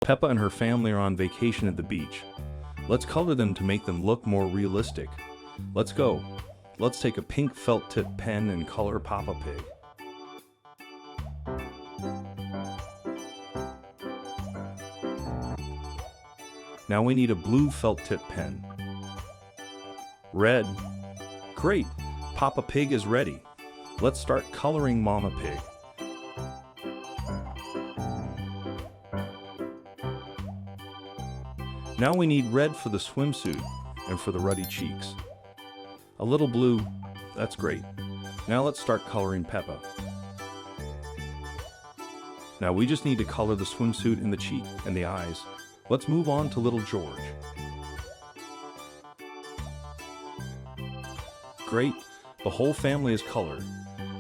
Peppa and her family are on vacation at the beach. Let's color them to make them look more realistic. Let's go. Let's take a pink felt tip pen and color Peppa Pig. Now we need a blue felt tip pen. Red. Great! Peppa Pig is ready. Let's start coloring Mama Pig. Now we need red for the swimsuit and for the ruddy cheeks. A little blue, that's great. Now let's start coloring Peppa. Now we just need to color the swimsuit in the cheek and the eyes. Let's move on to little George. Great, the whole family is colored.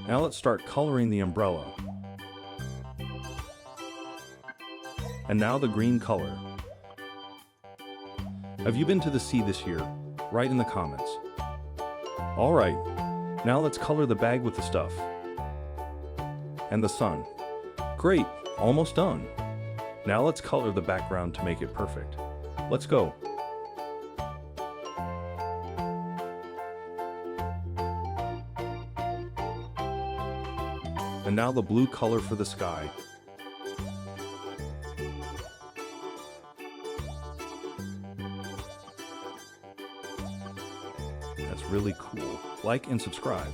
Now let's start coloring the umbrella. And now the green color. Have you been to the sea this year? Write in the comments. Alright, now let's color the bag with the stuff. And the sun. Great, almost done. Now let's color the background to make it perfect. Let's go. And now the blue color for the sky. That's really cool. Like and subscribe.